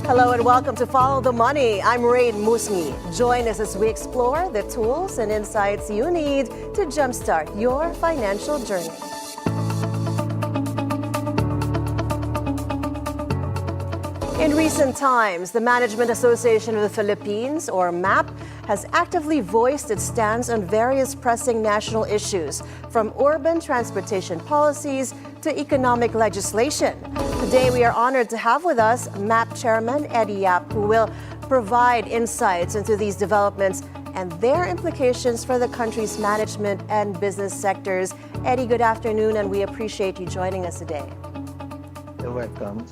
Hello and welcome to Follow the Money. I'm Raine Musñgi. Join us as we explore the tools and insights you need to jumpstart your financial journey. In recent times, the Management Association of the Philippines, or MAP, has actively voiced its stance on various pressing national issues, from urban transportation policies to economic legislation. Today, we are honored to have with us MAP Chairman Eddie Yap, who will provide insights into these developments and their implications for the country's management and business sectors. Eddie, good afternoon, and we appreciate you joining us today. You're welcome.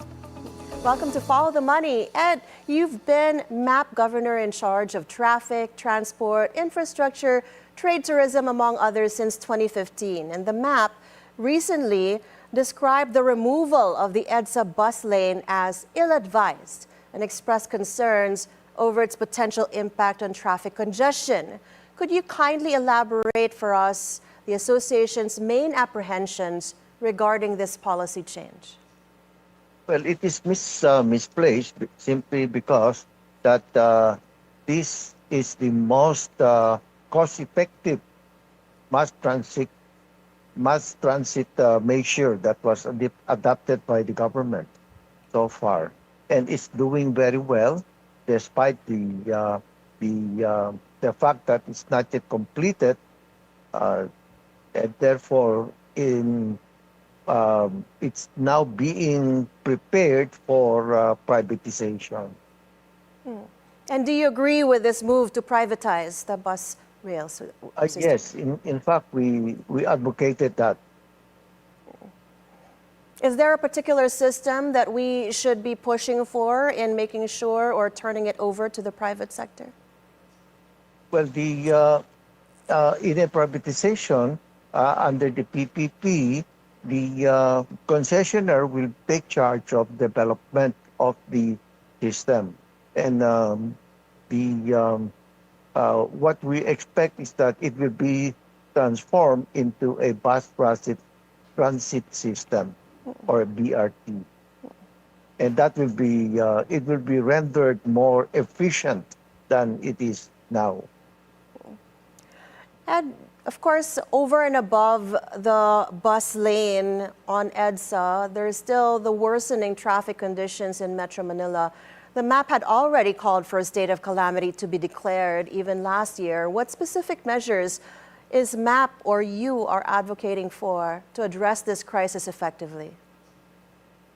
Welcome to Follow the Money. Ed, you've been MAP Governor in charge of traffic, transport, infrastructure, trade, tourism, among others, since 2015. And the MAP recently described the removal of the EDSA bus lane as ill-advised and expressed concerns over its potential impact on traffic congestion. Could you kindly elaborate for us the association's main apprehensions regarding this policy change? Well, it is misplaced simply because that this is the most cost-effective mass transit measure that was adopted by the government so far, and it's doing very well, despite the fact that it's not yet completed, and therefore it's now being prepared for privatization. And do you agree with this move to privatize the bus rail system? Yes, in fact, we advocated that. Is there a particular system that we should be pushing for in making sure or turning it over to the private sector? Well, in a privatization under the PPP, the concessionaire will take charge of development of the system, and what we expect is that it will be transformed into a bus transit system, or a BRT, and that will be it will be rendered more efficient than it is now. And of course, over and above the bus lane on EDSA, there's still the worsening traffic conditions in Metro Manila. The MAP had already called for a state of calamity to be declared even last year. What specific measures is MAP or you are advocating for to address this crisis effectively?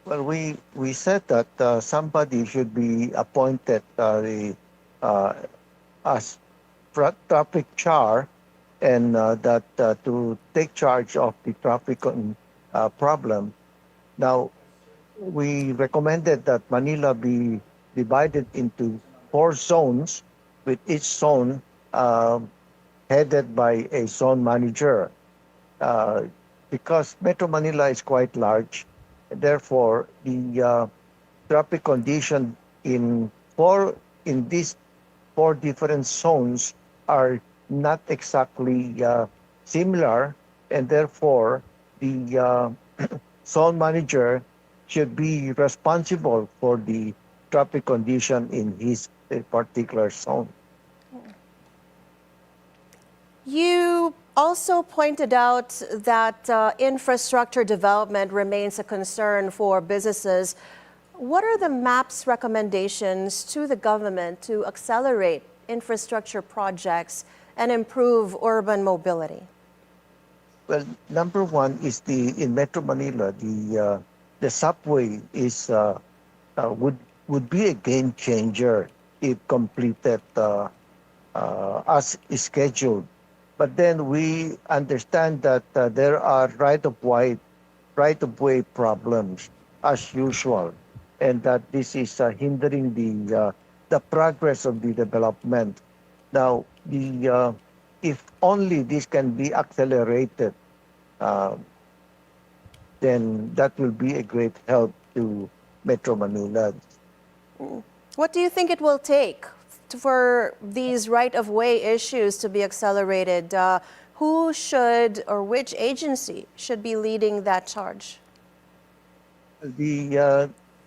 Well, we said that somebody should be appointed as traffic czar, and that to take charge of the traffic problem. Now, we recommended that Manila be divided into 4 zones, with each zone headed by a zone manager, because Metro Manila is quite large. Therefore, the traffic condition in these 4 different zones are not exactly similar, and therefore the zone manager should be responsible for the traffic condition in his particular zone. You also pointed out that infrastructure development remains a concern for businesses. What are the MAP's recommendations to the government to accelerate infrastructure projects and improve urban mobility? Well, number one is in Metro Manila, the subway is would be a game changer if completed as scheduled. But then we understand that there are right-of-way problems as usual, and that this is hindering the progress of the development. Now, if only this can be accelerated, then that will be a great help to Metro Manila. What do you think it will take for these right-of-way issues to be accelerated? Who should or which agency should be leading that charge?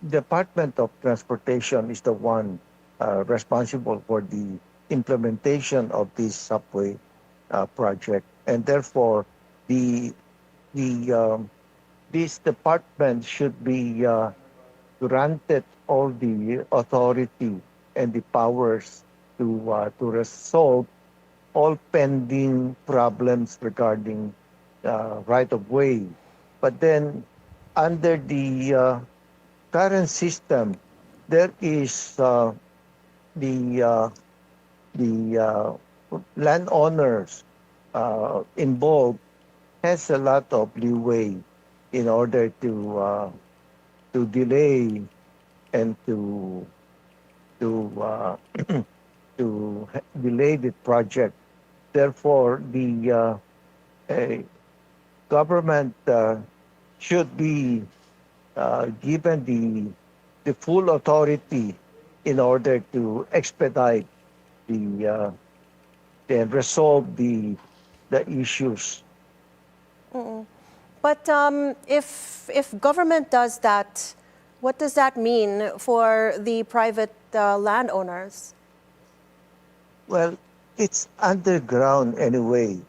Department of Transportation is the one responsible for the implementation of this subway project, and therefore the the this department should be granted all the authority and the powers to resolve all pending problems regarding right of way. But then, under the current system, there is the uh, the landowners involved has a lot of leeway in order to delay and to delay the project. Therefore, the government should be given the full authority in order to expedite the and resolve the issues. But if government does that, what does that mean for the private landowners? Well, it's underground anyway,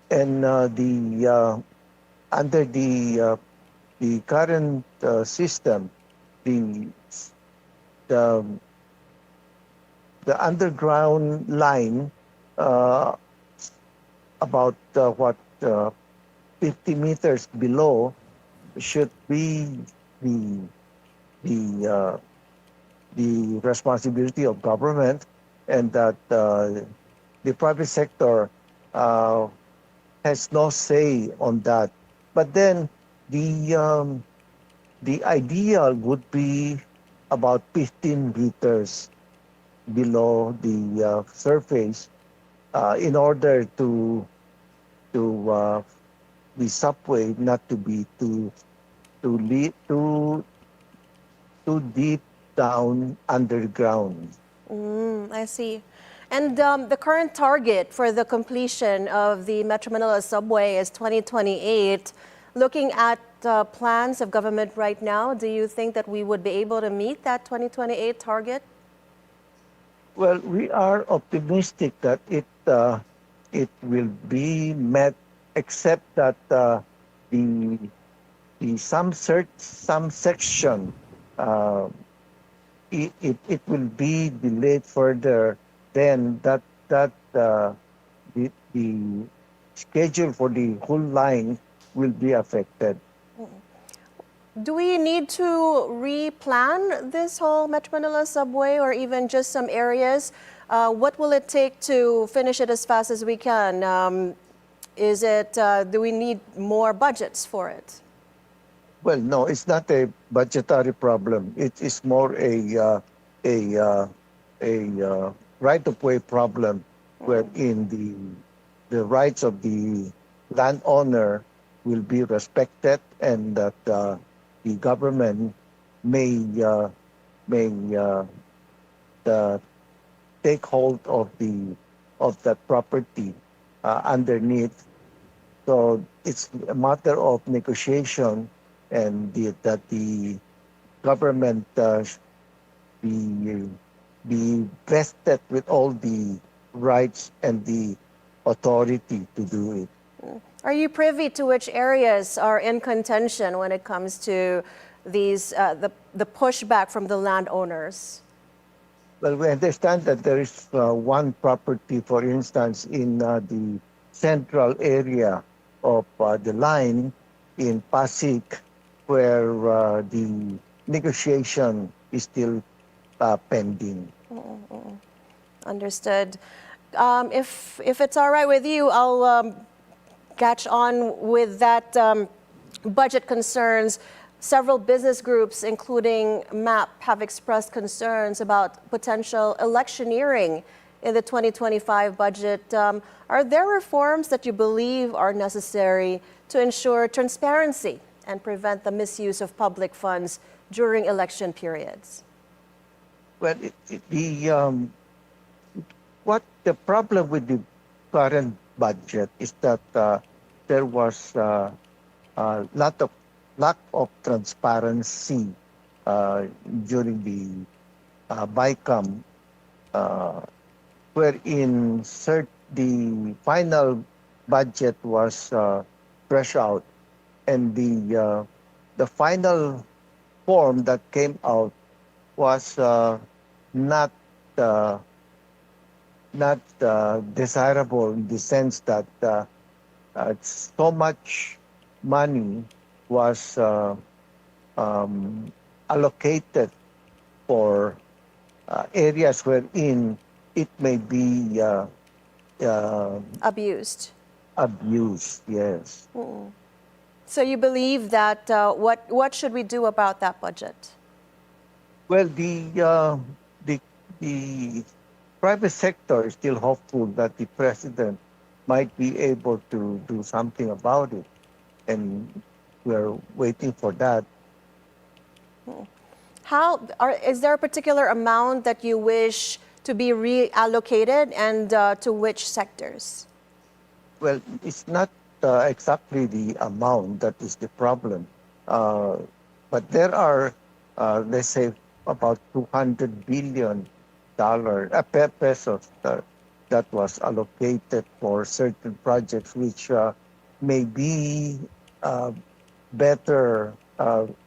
and under the current system, the the the underground line uh, about 50 meters below should be the the uh, the responsibility of government, and that the private sector uh, has no say on that. But then the ideal would be about 15 meters below the surface in order to the subway not to be too deep down underground. I see. And the current target for the completion of the Metro Manila subway is 2028. Looking at plans of government right now, do you think that we would be able to meet that 2028 target? Well, we are optimistic that it will be met, except that the some section uh, it will be delayed further. Then the schedule for the whole line will be affected. Do we need to replan this whole Metro Manila subway or even just some areas? What will it take to finish it as fast as we can? Do we need more budgets for it? Well, no, it's not a budgetary problem. It is more a right of way problem, wherein the rights of the landowner will be respected, and that the government may uh, take hold of that property underneath. So it's a matter of negotiation, and that the government be be vested with all the rights and the authority to do it. Are you privy to which areas are in contention when it comes to the pushback from the landowners? Well, we understand that there is one property, for instance, in the central area of the line in Pasig, where the negotiation is still pending. Understood. If it's all right with you, I'll catch on with that budget concerns. Several business groups, including MAP, have expressed concerns about potential electioneering in the 2025 budget. Are there reforms that you believe are necessary to ensure transparency and prevent the misuse of public funds during election periods? Well, what the problem with the current budget is that there was a lack of transparency uh, during the BICAM, uh, wherein the final budget was fresh out, and the final form that came out was not uh, not desirable in the sense that so much money was um, allocated for areas wherein it may be uh, Abused. abused. Yes. So you believe that what should we do about that budget? Well, the the private sector is still hopeful that the president might be able to do something about it, and we're waiting for that. Is there a particular amount that you wish to be reallocated, and to which sectors? Well, it's not exactly the amount that is the problem, uh, but there are, let's say, about $200 billion pesos that was allocated for certain projects, which may be uh, better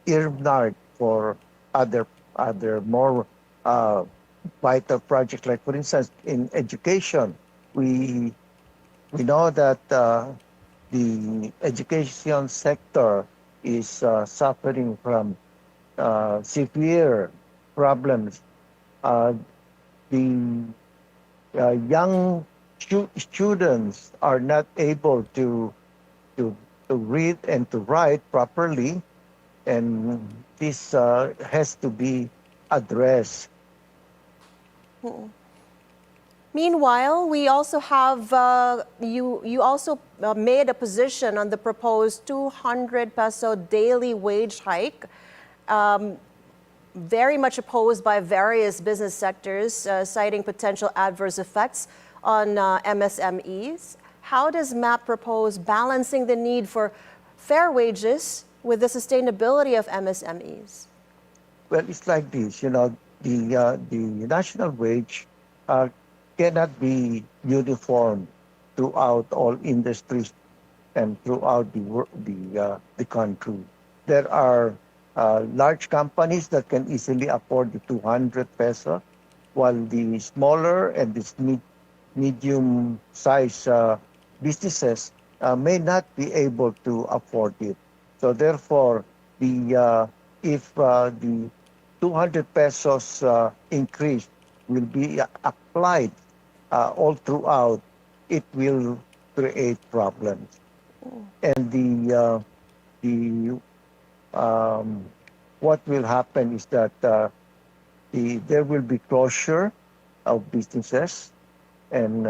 earmarked for other more uh, vital projects. Like, for instance, in education, we we know that the education sector is suffering from severe problems. Uh, the young students are not able to to read and to write properly, and this has to be addressed. Meanwhile, we also have you also made a position on the proposed 200 peso daily wage hike, very much opposed by various business sectors, citing potential adverse effects on MSMEs. How does MAP propose balancing the need for fair wages with the sustainability of MSMEs? Well, it's like this, the national wage uh, cannot be uniform throughout all industries and throughout the country. There are large companies that can easily afford the 200 peso, while the smaller and the medium size businesses may not be able to afford it. So therefore, if the 200 pesos increase will be applied all throughout, it will create problems. And the what will happen is that there will be closure of businesses, and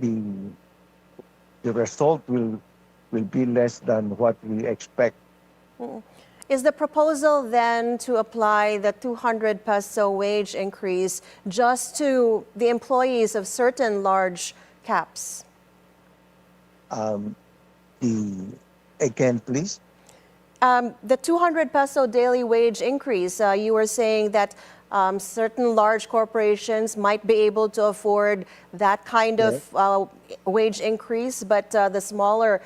the result will be less than what we expect. Is the proposal then to apply the 200 peso wage increase just to the employees of certain large caps? The Again, please. The 200 peso daily wage increase, you were saying that certain large corporations might be able to afford that kind Yes. of wage increase, but the smaller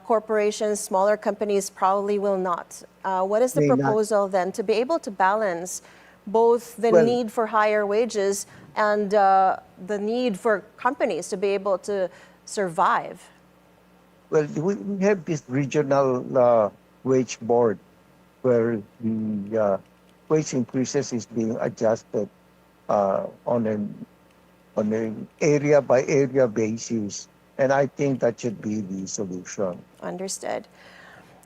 corporations, smaller companies probably will not. What is the May not. proposal then to be able to balance both the Well, need for higher wages and the need for companies to be able to survive? well, we have this regional wage board where the wage increases is being adjusted on an area by area basis, and I think that should be the solution. Understood.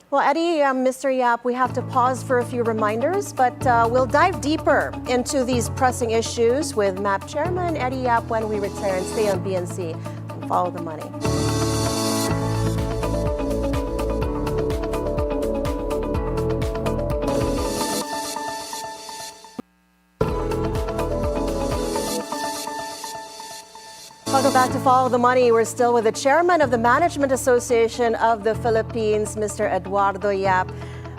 Well, Eddie, Mr. Yap, we have to pause for a few reminders, but we'll dive deeper into these pressing issues with MAP Chairman Eddie Yap when we return. Stay on BNC and follow the money. Welcome back to Follow the Money. We're still with the chairman of the Management Association of the Philippines, Mr. Eduardo Yap.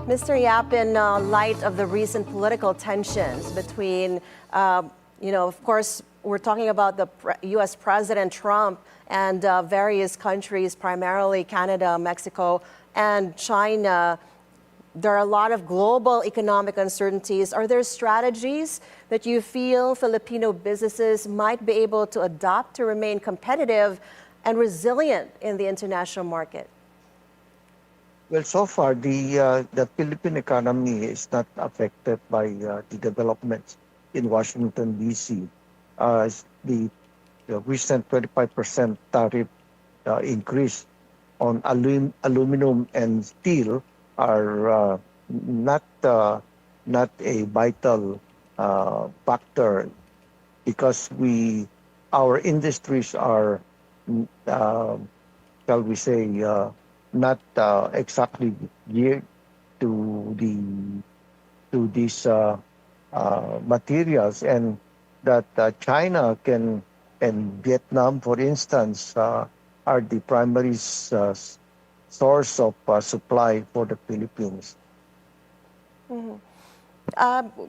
Mr. Yap, in light of the recent political tensions between, of course, we're talking about the U.S. President Trump and various countries, primarily Canada, Mexico, and China. There are a lot of global economic uncertainties. Are there strategies that you feel Filipino businesses might be able to adopt to remain competitive and resilient in the international market? Well, so far, the Philippine economy is not affected by the developments in Washington, D.C. The recent 25% tariff increase on aluminum and steel are not a vital factor because our industries are shall we say not exactly geared to these materials, and that China and Vietnam, for instance, are the primary source of supply for the Philippines.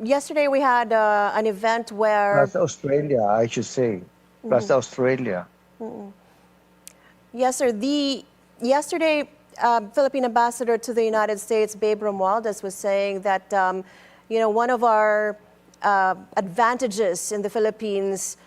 Yesterday we had an event where... Plus Australia, I should say. Plus Australia. Yes, sir. Yesterday, Philippine ambassador to the United States, Babe Romualdez, was saying that one of our advantages in the Philippines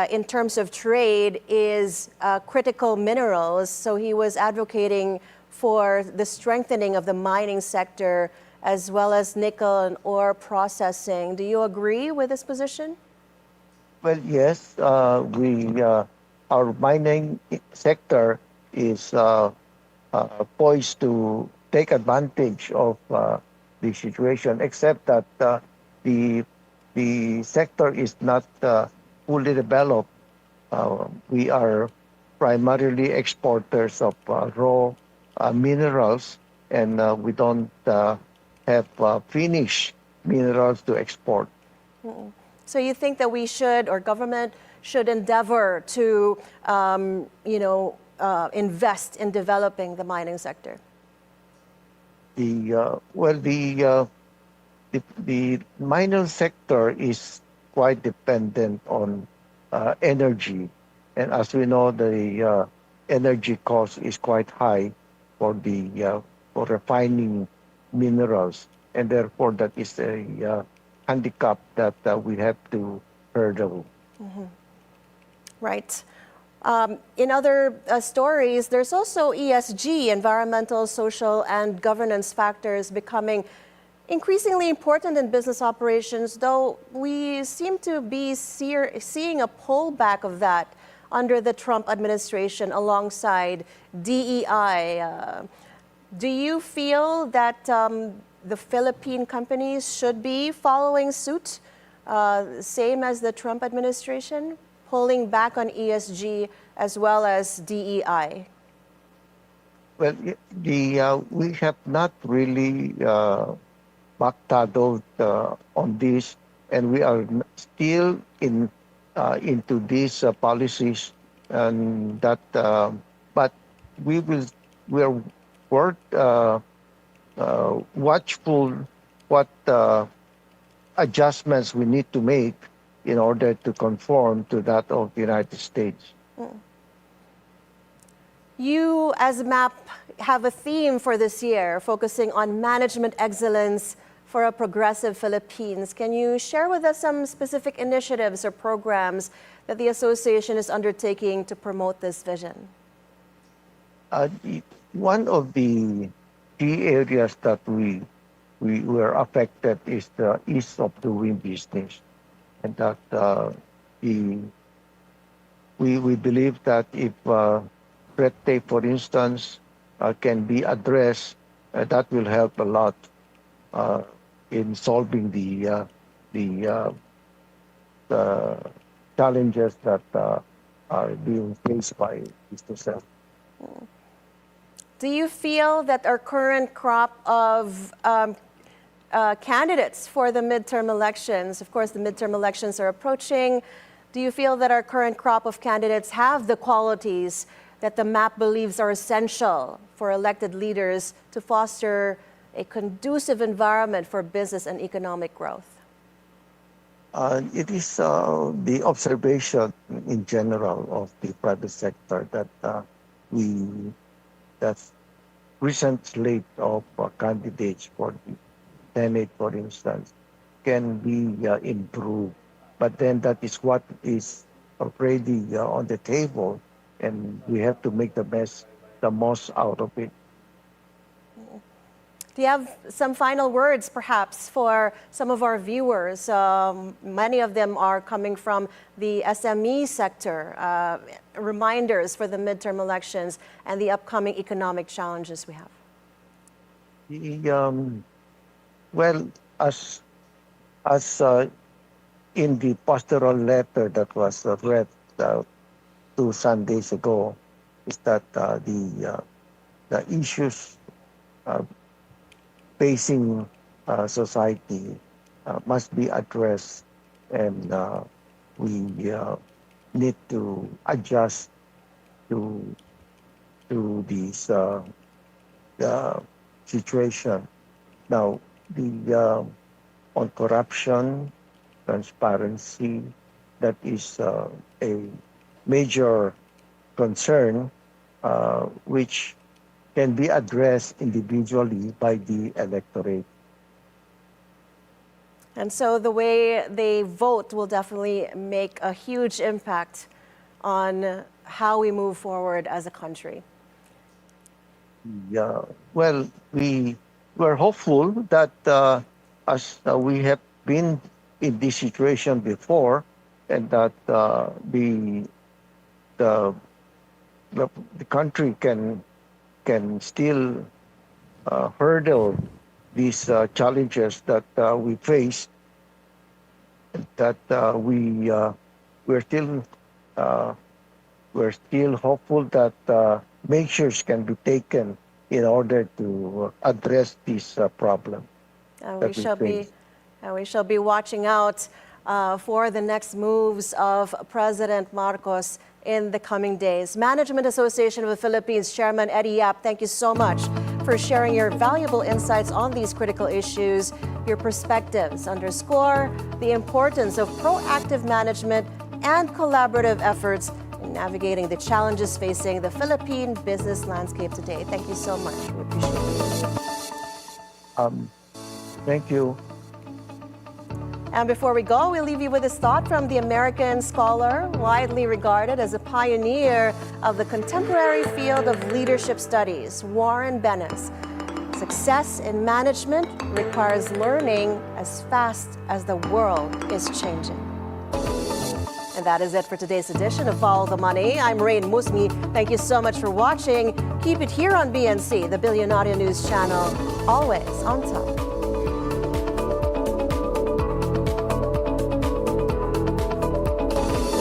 in terms of trade is critical minerals. So he was advocating for the strengthening of the mining sector as well as nickel and ore processing. Do you agree with this position? Well, yes. Our mining sector is poised to take advantage of the situation, except that the sector is not fully developed. We are primarily exporters of raw minerals, and we don't have finished minerals to export. So you think that we should, or government should endeavor to, invest in developing the mining sector? The mining sector is quite dependent on energy, and as we know, the energy cost is quite high for for refining minerals, and therefore that is a handicap that we have to hurdle. Right. In other stories, there's also ESG, environmental, social, and governance factors becoming increasingly important in business operations, though we seem to be seeing a pullback of that under the Trump administration alongside DEI. Do you feel that the Philippine companies should be following suit, same as the Trump administration, pulling back on ESG as well as DEI? Well, we have not really backpedaled on this, and we are still into these policies, and that. But we are watchful what adjustments we need to make in order to conform to that of the United States. You, as MAP, have a theme for this year, focusing on management excellence for a progressive Philippines. Can you share with us some specific initiatives or programs that the association is undertaking to promote this vision? One of the key areas that we were affected is the ease of doing business, and that we believe that if red tape, for instance, can be addressed, that will help a lot in solving the challenges that are being faced by businesses. Do you feel that our current crop of candidates for the midterm elections, of course the midterm elections are approaching, do you feel that our current crop of candidates have the qualities that the MAP believes are essential for elected leaders to foster a conducive environment for business and economic growth? It is the observation in general of the private sector that we that recent slate of candidates for the Senate, for instance, can be improved. But then that is what is already on the table, and we have to make the most out of it. Do you have some final words, perhaps, for some of our viewers? Many of them are coming from the SME sector. Reminders for the midterm elections and the upcoming economic challenges we have. Well, as in the pastoral letter that was read 2 Sundays ago, is that the issues facing society must be addressed, and we need to adjust to this situation. Now, the on corruption, transparency, that is a major concern, which can be addressed individually by the electorate. And so the way they vote will definitely make a huge impact on how we move forward as a country. Yeah, well, we're hopeful that as we have been in this situation before, and that the country can still hurdle these challenges that we face. That we're still hopeful that measures can be taken in order to address this problem. And that we shall be watching out for the next moves of President Marcos in the coming days. Management Association of the Philippines Chairman Eddie Yap, thank you so much for sharing your valuable insights on these critical issues. Your perspectives underscore the importance of proactive management and collaborative efforts in navigating the challenges facing the Philippine business landscape today. Thank you so much. We appreciate it. Thank you. And before we go, we'll leave you with this thought from the American scholar, widely regarded as a pioneer of the contemporary field of leadership studies, Warren Bennis. Success in management requires learning as fast as the world is changing. And that is it for today's edition of Follow the Money. I'm Raine Musñgi. Thank you so much for watching. Keep it here on BNC, the Bilyonaryo News Channel, always on top.